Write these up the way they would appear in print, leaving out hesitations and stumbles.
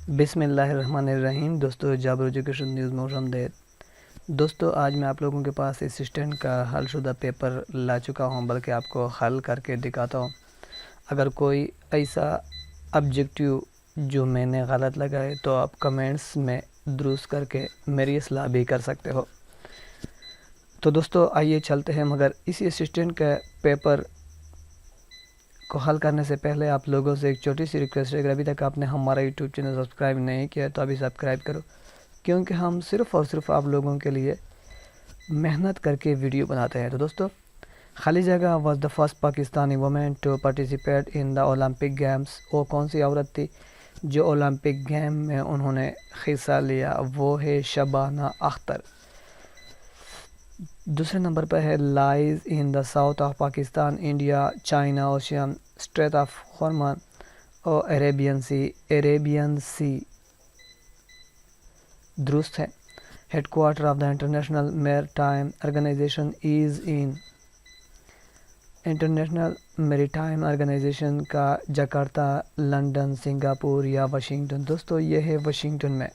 بسم اللہ الرحمن الرحیم۔ دوستو جابر ایجوکیشن نیوز میں خوش آمدید۔ دوستو آج میں آپ لوگوں کے پاس اسسٹنٹ کا حل شدہ پیپر لا چکا ہوں، بلکہ آپ کو حل کر کے دکھاتا ہوں۔ اگر کوئی ایسا آبجیکٹیو جو میں نے غلط لگائے تو آپ کمنٹس میں درست کر کے میری اصلاح بھی کر سکتے ہو۔ تو دوستو آئیے چلتے ہیں، مگر اسی اسسٹنٹ کا پیپر کو حل کرنے سے پہلے آپ لوگوں سے ایک چھوٹی سی ریکویسٹ ہے، اگر ابھی تک آپ نے ہمارا یوٹیوب چینل سبسکرائب نہیں کیا تو ابھی سبسکرائب کرو، کیونکہ ہم صرف اور صرف آپ لوگوں کے لیے محنت کر کے ویڈیو بناتے ہیں۔ تو دوستو خالی جگہ was the first Pakistani woman to participate in the Olympic games. وہ کون سی عورت تھی جو اولمپک گیم میں انہوں نے حصہ لیا؟ وہ ہے شبانہ اختر۔ دوسرے نمبر پر ہے lies in the south of Pakistan, India, China ocean, strait of Hormuz اور عربین سی درست ہے۔ Head quarter of the international maritime organization is in. International maritime organization کا جکارتا، لندن، سنگاپور یا واشنگٹن؟ دوستو یہ ہے واشنگٹن میں۔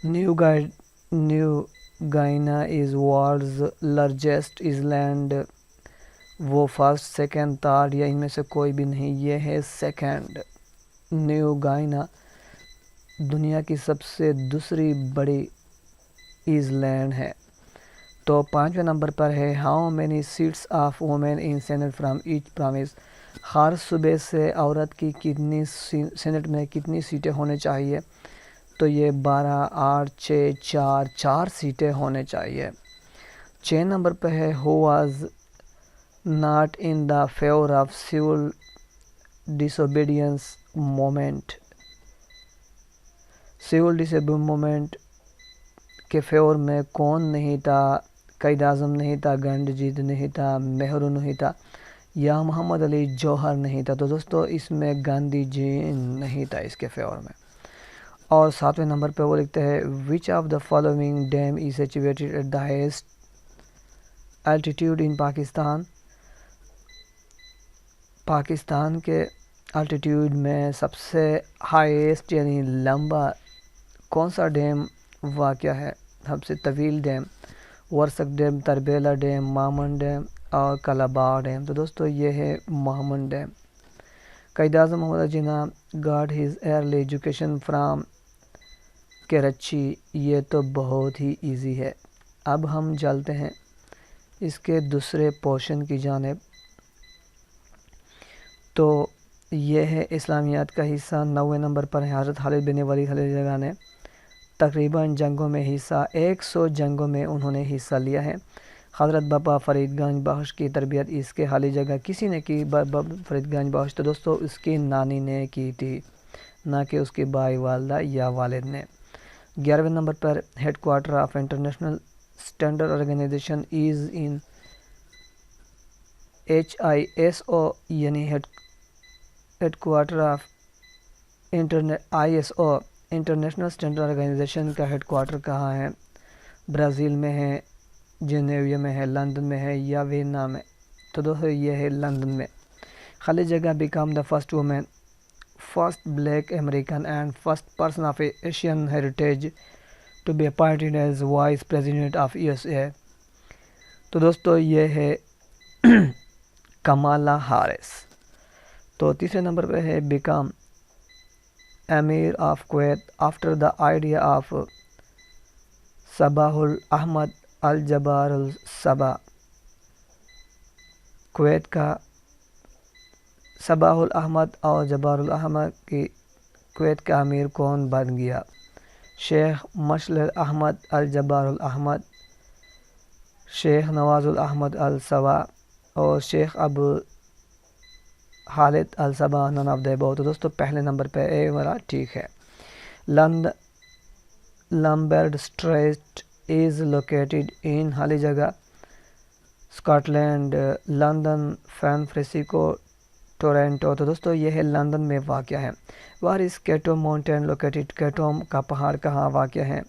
New Guinea is world's largest island. وہ فرسٹ، سیکنڈ، تھرڈ یا ان میں سے کوئی بھی نہیں، یہ ہے سیکنڈ۔ نیو گائنا دنیا کی سب سے دوسری بڑی ایسلینڈ ہے۔ تو پانچویں نمبر پر ہے how many seats of women in Senate from each province. ہر صوبے سے عورت کی کتنی سینٹ میں کتنی سیٹیں ہونے چاہیے؟ تو یہ 12، 8، 6، 4 سیٹیں ہونے چاہیے۔ 6 نمبر پہ ہے who was not in the favour of civil disobedience movement. Civil disobedience movement کے فیور میں کون نہیں تھا؟ قائد اعظم نہیں تھا، گاندھی جی نہیں تھا، نہرو نہیں تھا، یا محمد علی جوہر نہیں تھا؟ تو دوستو اس میں گاندھی جی نہیں تھا اس کے فیور میں۔ اور 7ویں نمبر پہ وہ لکھتے ہیں which of the following dam is situated at the highest altitude in Pakistan. Pakistan کے الٹیٹیوڈ میں سب سے ہائیسٹ یعنی لمبا کون سا ڈیم واقع ہے؟ سب سے طویل dam Warsak dam, Tarbela dam, مامن ڈیم اور کلابا ڈیم۔ تو دوستو یہ ہے مامن dam. Quaid Azam Muhammad Jinnah got his early education from Karachi. یہ تو بہت ہی ایزی ہے۔ اب ہم چلتے ہیں اس کے دوسرے پورشن کی جانب۔ تو یہ ہے اسلامیات کا حصہ۔ 9ویں نمبر پر ہے حضرت خالد بن ولید علیہ السلام نے تقریباً جنگوں میں حصہ 100 جنگوں میں انہوں نے حصہ لیا ہے۔ حضرت بابا فرید گنج بخش کی تربیت اس کے خالی جگہ کسی نے کی؟ فرید گنج بخش تو دوستو اس کی نانی نے کی تھی، نہ کہ اس کی بائی والدہ یا والد نے۔ 11ویں نمبر پر head quarter of international standard organisation is in HISO، یعنی head quarter of ISO international standard organisation کا ہیڈ کوارٹر کہاں ہے؟ برازیل میں ہے، جنیوا میں ہے، لندن میں ہے یا وینا میں؟ تو دوستو یہ ہے لندن میں۔ خالی جگہ became the first woman, first black American and first person of Asian heritage to be appointed as vice president of USA۔ تو دوستو یہ ہے کمالا ہیرس۔ تو تیسرے نمبر پہ ہے become Amir of Kuwait after the idea of صباح الاحمد الجبار الصبا۔ Kuwait کا صباح الاحمد اور جبار الاحمد کی کویت کا امیر کون بن گیا؟ شیخ مشعل احمد الجبار الاحمد، شیخ نواز الاحمد الصبا اور شیخ ابو خالد الصبا، نن آف دا ابو۔ تو دوستو پہلے نمبر پہ اے والا ٹھیک ہے۔ لمبرڈ اسٹریٹ از لوکیٹڈ ان خالی جگہ Scotland, London, San Francisco, Toronto. تو دوستو یہ ہے لندن میں واقع ہے۔ وہاں اس کیٹو ماؤنٹین لوکیٹڈ، کیٹو کا پہاڑ کہاں واقع ہے؟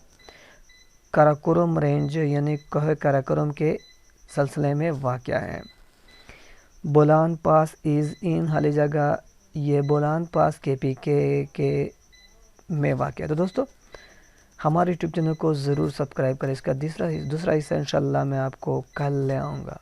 کراکورم رینج یعنی کوہ کراکورم کے سلسلے میں واقع ہے۔ بولان پاس از ان خالی جگہ، یہ بولان پاس KPK کے میں واقع ہے۔ تو دوستو ہمارے یوٹیوب چینل کو ضرور سبسکرائب کریں۔ اس کا دوسرا حصہ انشاءاللہ میں آپ کو کل لے آؤں گا۔